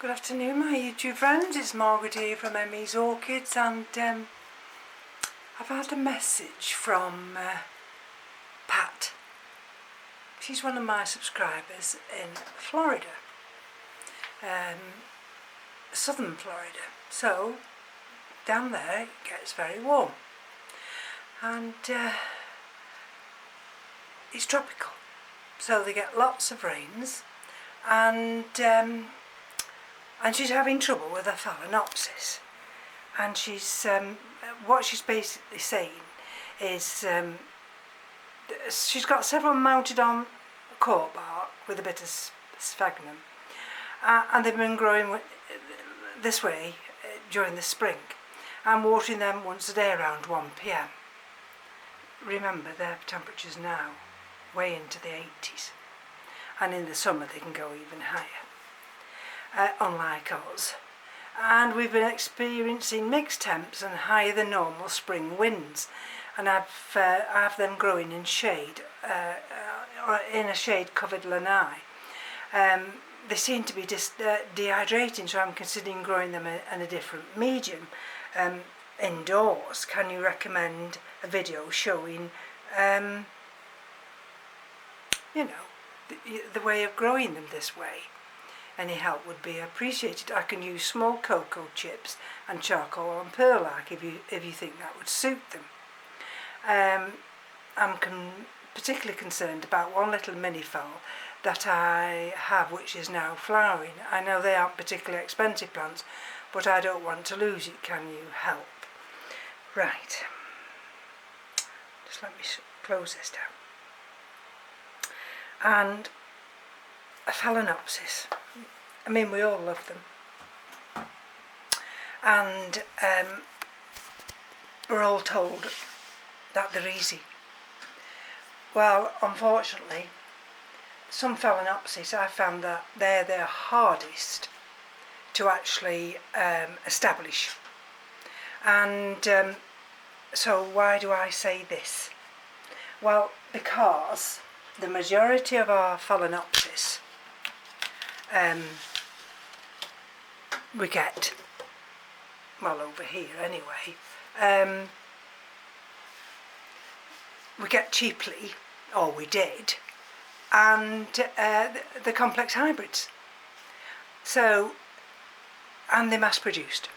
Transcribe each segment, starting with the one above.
Good afternoon, my YouTube friends. It's Margaret here from Emmy's Orchids, and I've had a message from Pat. She's one of my subscribers in Florida, southern Florida. So down there it gets very warm, and it's tropical, so they get lots of rains, and she's having trouble with her phalaenopsis. And she's what she's basically saying is she's got several mounted on cork bark with a bit of sphagnum, and they've been growing this way during the spring. I'm watering them once a day around 1 p.m. Remember, their temperature's now way into the 80s, and in the summer they can go even higher. Unlike us, and we've been experiencing mixed temps and higher than normal spring winds, and I have them growing in shade, or in a shade covered lanai. They seem to be dehydrating, so I'm considering growing them in a different medium indoors. Can you recommend a video showing you know, the way of growing them this way? Any help would be appreciated. I can use small cocoa chips and charcoal and perlite if you think that would suit them. I'm particularly concerned about one little mini phal that I have, which is now flowering. I know they aren't particularly expensive plants, but I don't want to lose it. Can you help? Right. Just let me close this down. And a phalaenopsis. I mean, we all love them, and we're all told that they're easy. Well, unfortunately, some phalaenopsis, I found that they're the hardest to actually establish. And so why do I say this? Well, because the majority of our phalaenopsis we get, well, over here anyway, we get cheaply, or we did, and the complex hybrids. So, and they're mass produced.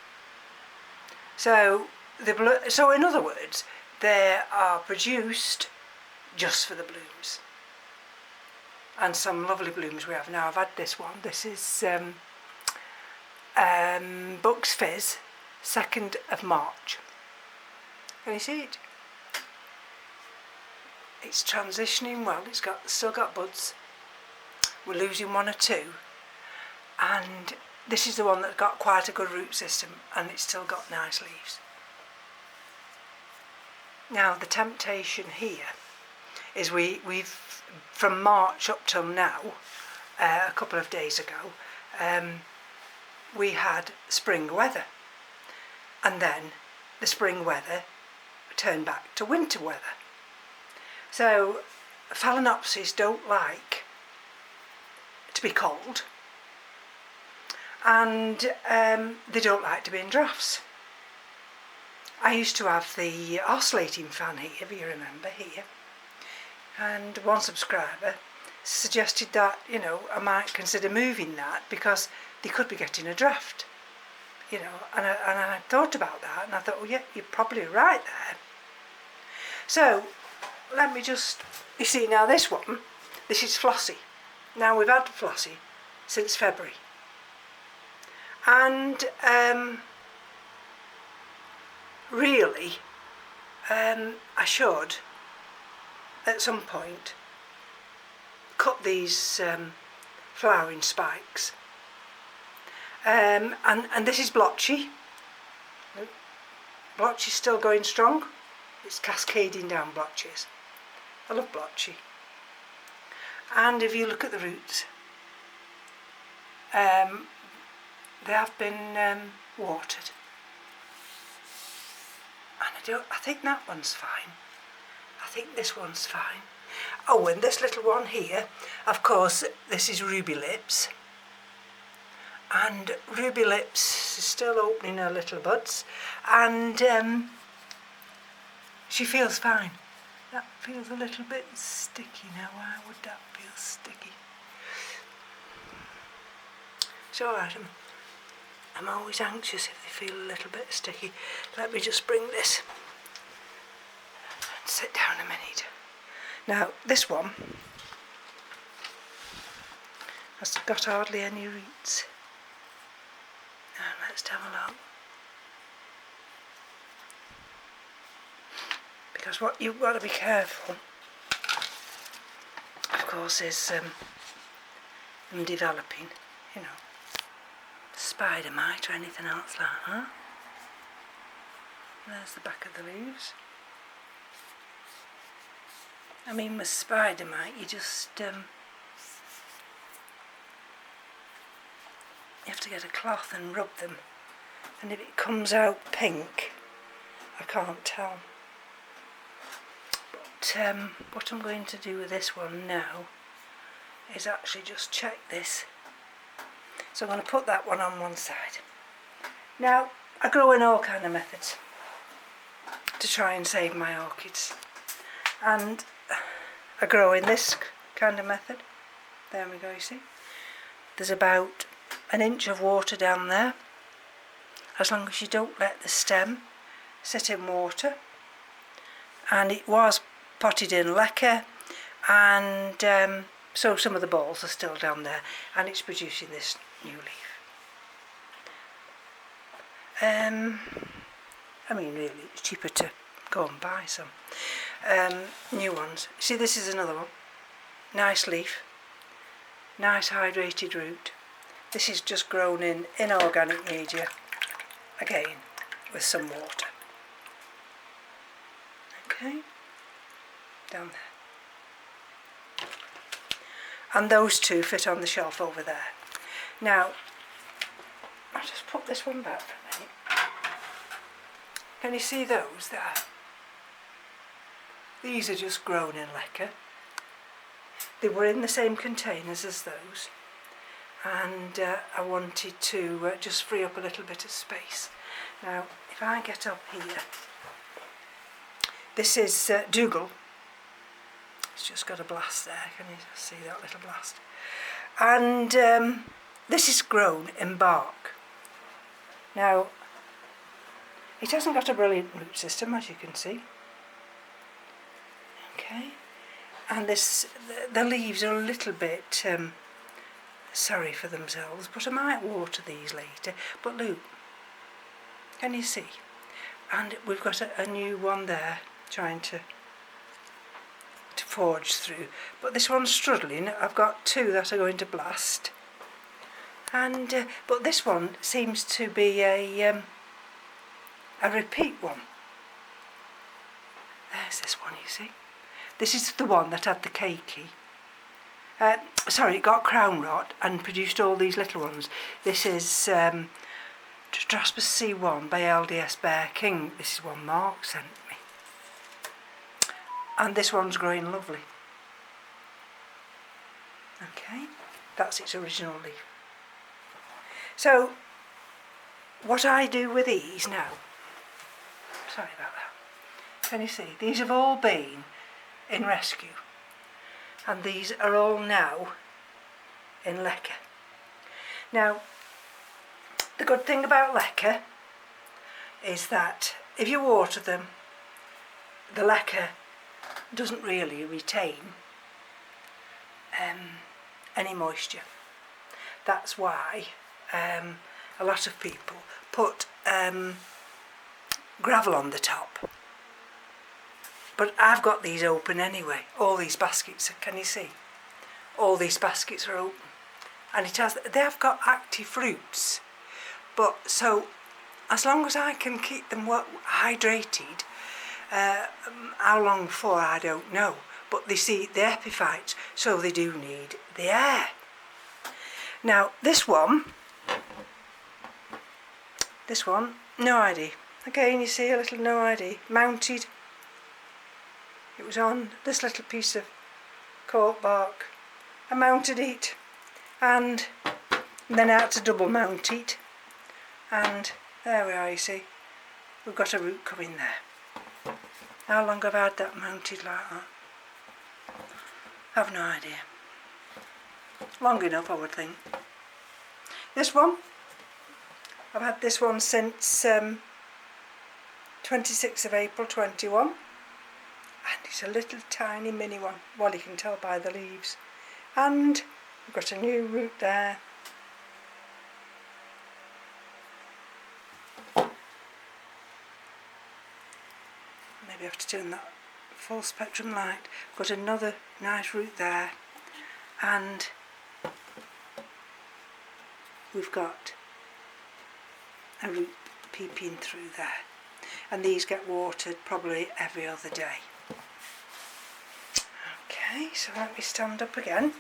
So in other words, they are produced just for the blooms. And some lovely blooms we have now. I've had this one. This is Bucks Fizz, 2nd of March. Can you see it? It's transitioning well. It's still got buds. We're losing one or two, and this is the one that's got quite a good root system, and it's still got nice leaves. Now the temptation here is we've from March up till now, a couple of days ago, we had spring weather, and then the spring weather turned back to winter weather. So phalaenopsis don't like to be cold, and they don't like to be in drafts. I used to have the oscillating fan here, if you remember, here. And one subscriber suggested that, you know, I might consider moving that because they could be getting a draft, you know, and I thought about that, and I thought, well, yeah, you're probably right there. So let me just, you see, now this one, this is Flossie. Now we've had Flossie since February, and really I should at some point cut these flowering spikes, and this is blotchy. Blotchy's still going strong. It's cascading down blotches. I love blotchy. And if you look at the roots, they have been watered, and I think that one's fine. I think this one's fine. Oh, and this little one here, of course, this is Ruby Lips, and Ruby Lips is still opening her little buds, and she feels fine. That feels a little bit sticky now. Why would that feel sticky? It's alright, I'm always anxious if they feel a little bit sticky. Let me just bring this and sit down a minute. Now this one has got hardly any roots. Now let's have a look. Because what you've got to be careful, of course, is them developing, you know, spider mite or anything else like that. There's the back of the leaves. I mean, with spider mite, you just you have to get a cloth and rub them, and if it comes out pink, I can't tell. But what I'm going to do with this one now is actually just check this. So I'm going to put that one on one side. Now, I grow in all kind of methods to try and save my orchids, and I grow in this kind of method. There we go, you see. There's about an inch of water down there, as long as you don't let the stem sit in water. And it was potted in lacquer, and so some of the balls are still down there, and it's producing this new leaf. I mean, really, it's cheaper to go and buy some new ones. See, this is another one. Nice leaf, nice hydrated root. This is just grown in inorganic media, again with some water. Okay, down there. And those two fit on the shelf over there. Now, I'll just put this one back for a minute. Can you see those there? These are just grown in lacquer. They were in the same containers as those, and I wanted to just free up a little bit of space. Now, if I get up here, this is Dougal. It's just got a blast there. Can you see that little blast? And this is grown in bark. Now, it hasn't got a brilliant root system, as you can see. Okay, and the leaves are a little bit sorry for themselves, but I might water these later. But look, can you see? And we've got a new one there trying to forge through, but this one's struggling. I've got two that are going to blast, and but this one seems to be a repeat one. There's this one, you see. This is the one that had the cakey. Sorry, it got crown rot and produced all these little ones. This is Strasbourg C1 by LDS Bear King. This is one Mark sent me. And this one's growing lovely. Okay, that's its original leaf. So, what I do with these now, sorry about that, can you see, these have all been in rescue, and these are all now in lacquer. Now, the good thing about lacquer is that if you water them, the lacquer doesn't really retain any moisture. That's why a lot of people put gravel on the top. But I've got these open anyway. All these baskets, can you see? All these baskets are open, and they have got active roots. But so, as long as I can keep them hydrated, how long for I don't know. But they see the epiphytes, so they do need the air. Now this one, no ID. Again, you see a little no ID mounted. It was on this little piece of cork bark. I mounted it, and And then I had to double mount it, and there we are, you see, we've got a root coming there. How long have I had that mounted like that? I've no idea. Long enough, I would think. This one, I've had this one since 26th of April 21, and it's a little tiny mini one, well, you can tell by the leaves. And we've got a new root there. Maybe I have to turn that full spectrum light. Got another nice root there, and we've got a root peeping through there, and these get watered probably every other day. Okay, so let me stand up again.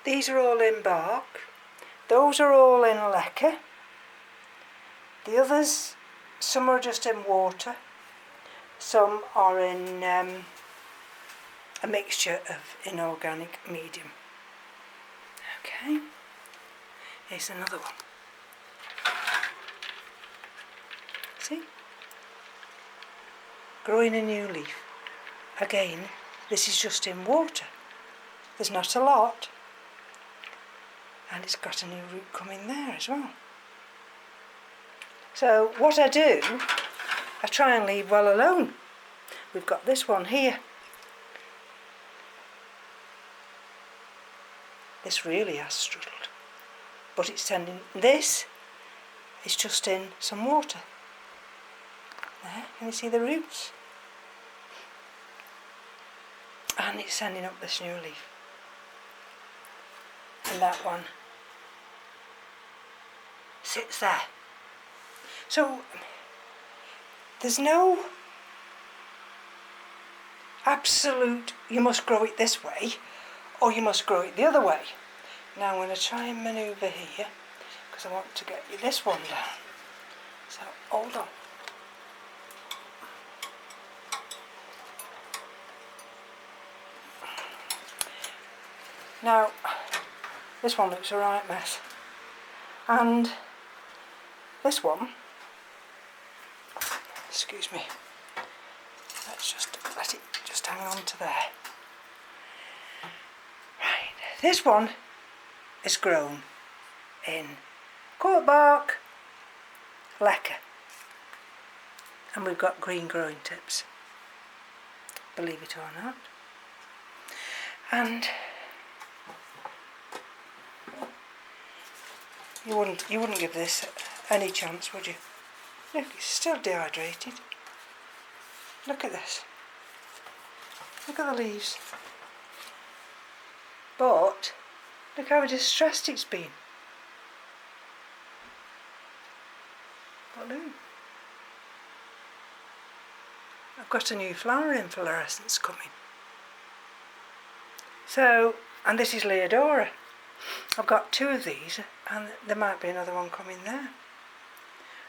These are all in bark, those are all in leca. The others, some are just in water, some are in a mixture of inorganic medium. Okay, here's another one. See? Growing a new leaf. Again, this is just in water. There's not a lot. And it's got a new root coming there as well. So what I do, I try and leave well alone. We've got this one here. This really has struggled, but it's sending, this is just in some water. There, can you see the roots? And it's sending up this new leaf. And that one sits there. So there's no absolute, you must grow it this way or you must grow it the other way. Now I'm going to try and manoeuvre here because I want to get you this one down. So hold on. Now this one looks a right mess, and this one, excuse me, let's just let it just hang on to there. Right, this one is grown in court bark, leca, and we've got green growing tips, believe it or not. And you wouldn't give this any chance, would you? Look, it's still dehydrated. Look at this. Look at the leaves. But look how distressed it's been. But look, I've got a new flower inflorescence coming. So, and this is Leodora. I've got two of these, and there might be another one coming there.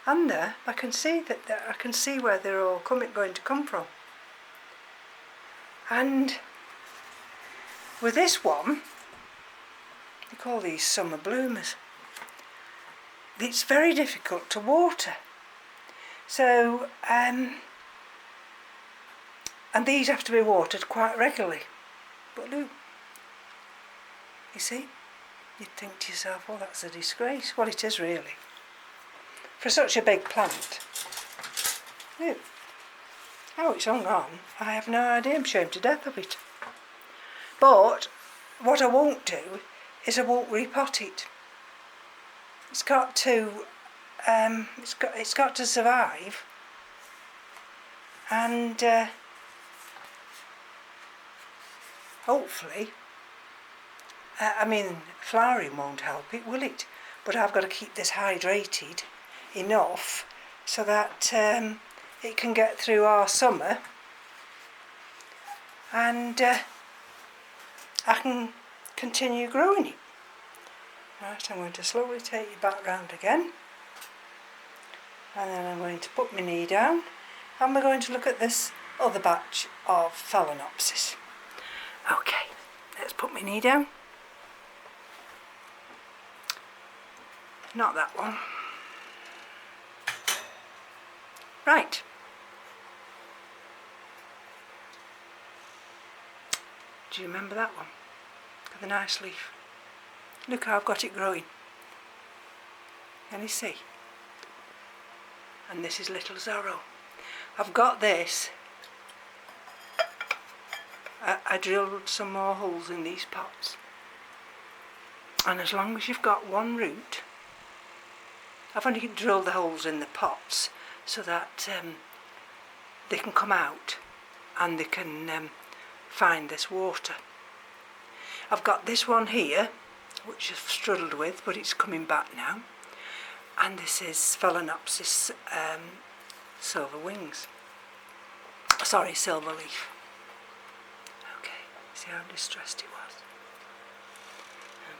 And there, I can see that I can see where they're all going to come from. And with this one, they call these summer bloomers. It's very difficult to water. So, and these have to be watered quite regularly. But look, you see? You'd think to yourself, well, that's a disgrace. Well, it is really. For such a big plant. Look. How it's hung on, I have no idea. I'm ashamed to death of it. But what I won't do is I won't repot it. It's got to it's got to survive, and hopefully, I mean, flowering won't help it, will it? But I've got to keep this hydrated enough so that it can get through our summer, and I can continue growing it. Right, I'm going to slowly take you back round again, and then I'm going to put my knee down, and we're going to look at this other batch of phalaenopsis. Okay, let's put my knee down. not that one. Right. Do you remember that one? With a nice leaf. Look how I've got it growing. Can you see? And this is Little Zorro. I've got this. I drilled some more holes in these pots. And as long as you've got one root, I've only drilled the holes in the pots so that they can come out and they can find this water. I've got this one here, which I've struggled with, but it's coming back now. And this is phalaenopsis silver wings. Sorry, silver leaf. Okay, see how distressed it was.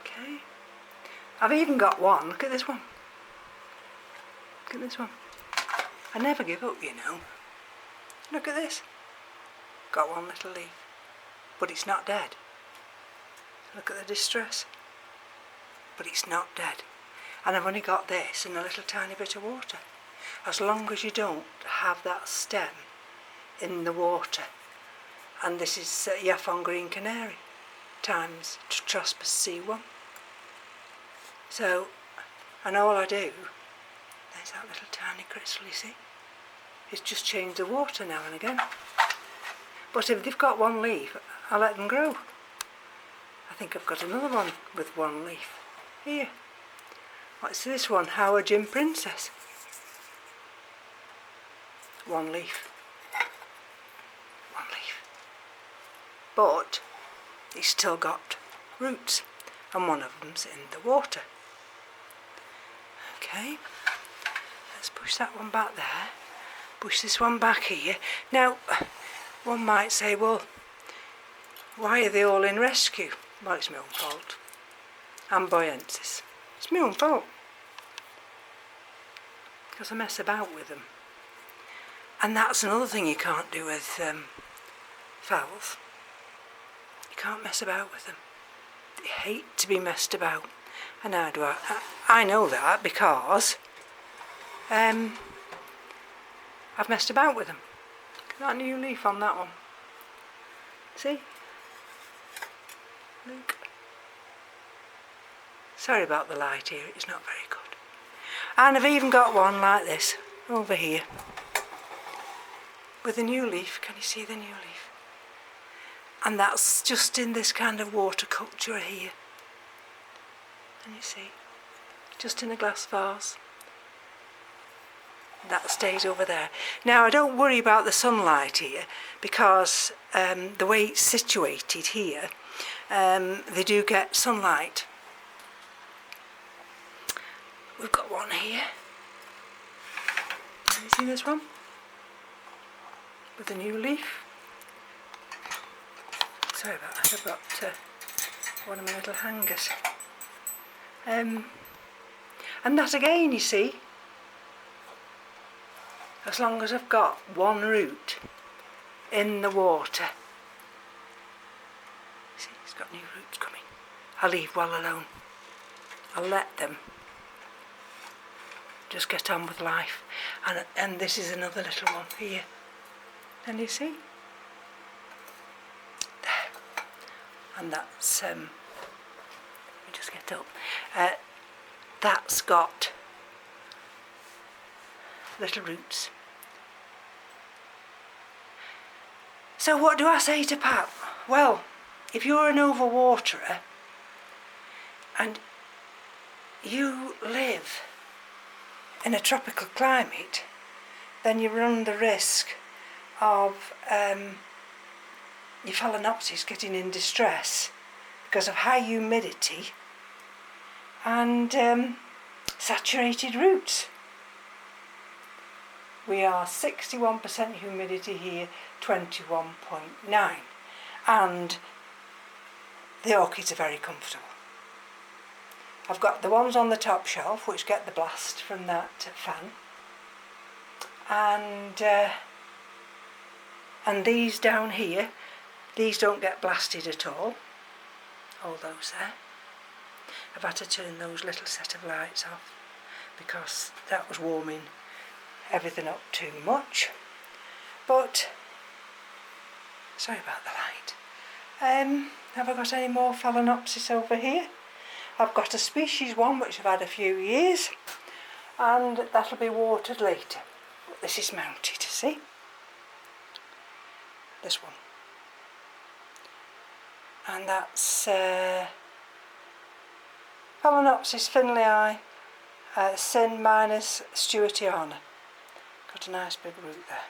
Okay. I've even got one, look at this one. Look at this one. I never give up, you know. Look at this. Got one little leaf. But it's not dead. Look at the distress. But it's not dead. And I've only got this and a little tiny bit of water. As long as you don't have that stem in the water. And this is Yaphon green canary times Tropis C1. So, and all I do, there's that little tiny crystal, you see, is just change the water now and again. But if they've got one leaf, I let them grow. I think I've got another one with one leaf. Here. What's this one? Howard Jim Princess. One leaf. One leaf. But it's still got roots, and one of them's in the water. Okay, let's push that one back there. Push this one back here. Now, one might say, well, why are they all in rescue? Well, it's my own fault. And boyensis. It's my own fault. Because I mess about with them. And that's another thing you can't do with phals. You can't mess about with them. They hate to be messed about. And how do I know that because I've messed about with them. Look at that new leaf on that one. See? Look. Sorry about the light here, it's not very good. And I've even got one like this over here with a new leaf. Can you see the new leaf? And that's just in this kind of water culture here. And you see, just in a glass vase. That stays over there. Now I don't worry about the sunlight here because the way it's situated here, they do get sunlight. We've got one here. Can you see this one? With a new leaf. Sorry about that, I've got one of my little hangers. And that again, you see, as long as I've got one root in the water. See, it's got new roots coming. I'll leave well alone. I'll let them just get on with life. And this is another little one here. Can you see? There. And that's, let me just get up. That's got little roots. So what do I say to Pat? Well, if you're an overwaterer and you live in a tropical climate, then you run the risk of your phalaenopsis getting in distress because of high humidity and saturated roots. We are 61% humidity here, 21.9, and the orchids are very comfortable. I've got the ones on the top shelf which get the blast from that fan, and these down here, these don't get blasted at all those there. I've had to turn those little set of lights off because that was warming everything up too much. But sorry about the light. Have I got any more phalaenopsis over here? I've got a species one which I've had a few years, and that'll be watered later. But this is mounted, see? This one. And that's Phalaenopsis finleyi, Sin minus Stewartiana. Got a nice big root there.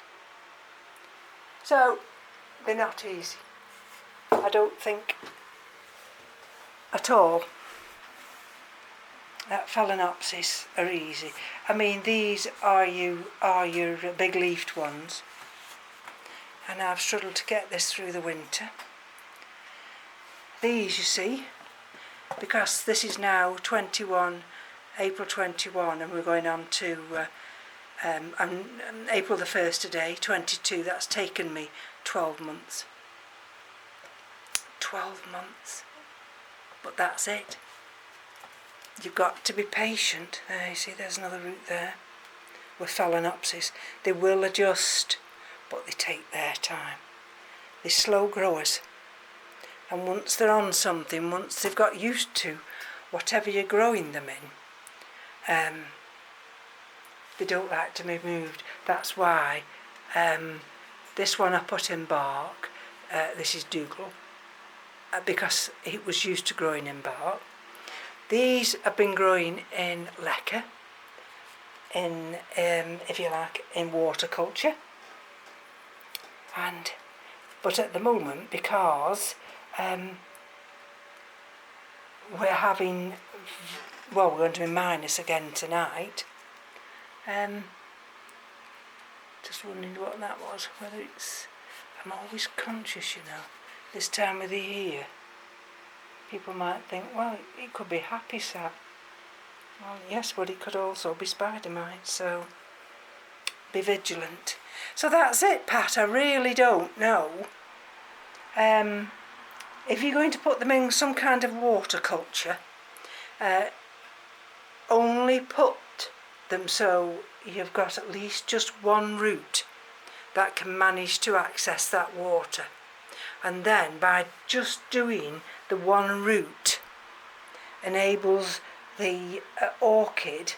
So, they're not easy. I don't think at all that Phalaenopsis are easy. I mean, these are your big leafed ones, and I've struggled to get this through the winter. These, you see, because this is now April 21, and we're going on to April the 1st today, 22. That's taken me 12 months. 12 months. But that's it. You've got to be patient. There, you see, there's another root there with Phalaenopsis. They will adjust, but they take their time. They're slow growers. And once they're on something, once they've got used to whatever you're growing them in, they don't like to be moved. That's why this one I put in bark, this is Dougal, because it was used to growing in bark. These have been growing in leca, if you like, in water culture. But at the moment, because we're having, well, we're going to be minus again tonight. Just wondering what that was, whether it's, I'm always conscious, you know, this time of the year. People might think, well, it could be happy sap. Well, yes, but it could also be spider mite, so be vigilant. So that's it, Pat, I really don't know. If you're going to put them in some kind of water culture, only put them so you've got at least just one root that can manage to access that water. And then by just doing the one root enables the orchid,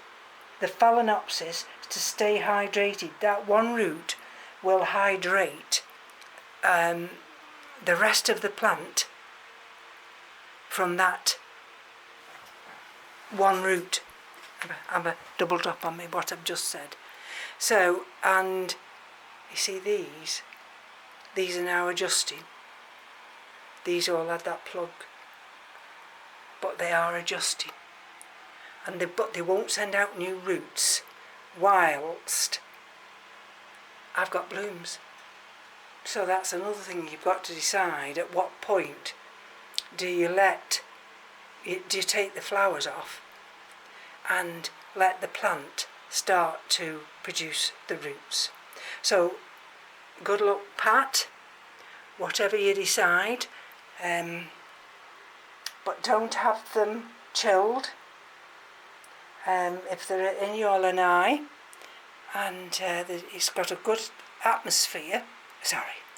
the Phalaenopsis, to stay hydrated. That one root will hydrate the rest of the plant from that one root. I've doubled up on me what I've just said. So, and you see these are now adjusting. These all had that plug, but they are adjusting, and but they won't send out new roots whilst I've got blooms. So that's another thing you've got to decide. At what point do you take the flowers off and let the plant start to produce the roots? So good luck, Pat, whatever you decide, but don't have them chilled if they're in your lanai, and it's got a good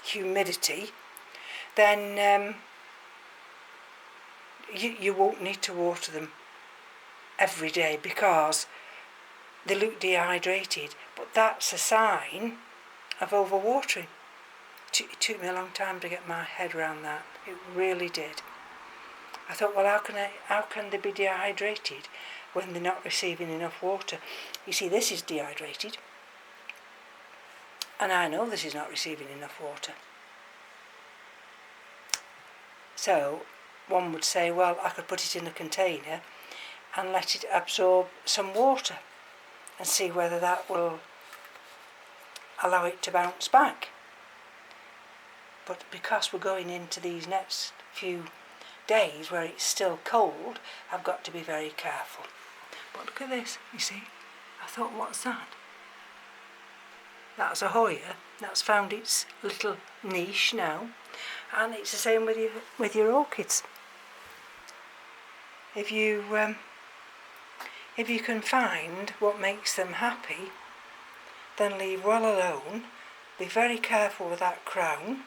humidity, then you won't need to water them every day because they look dehydrated. But that's a sign of overwatering. It took me a long time to get my head around that. It really did. I thought, well, how can they be dehydrated when they're not receiving enough water? You see, this is dehydrated, and I know this is not receiving enough water. So one would say, well, I could put it in a container and let it absorb some water and see whether that will allow it to bounce back. But because we're going into these next few days where it's still cold, I've got to be very careful. But look at this, you see. I thought, what's that? That's a Hoya. That's found its little niche now. And it's the same with your orchids. If you if you can find what makes them happy, then leave well alone. Be very careful with that crown,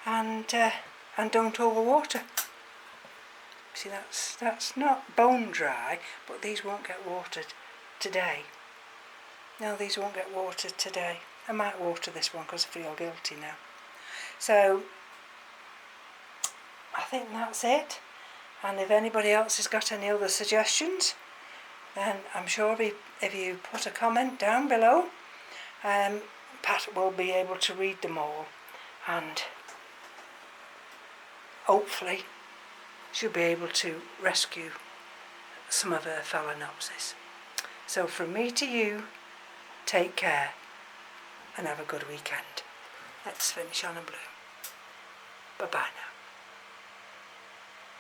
and don't overwater. See, that's not bone dry, but these won't get watered today. No, these won't get watered today. I might water this one because I feel guilty now. So I think that's it. And if anybody else has got any other suggestions, then I'm sure if you put a comment down below, Pat will be able to read them all, and hopefully she'll be able to rescue some of her phalaenopsis. So from me to you, take care and have a good weekend. Let's finish on a bloom. Bye bye now.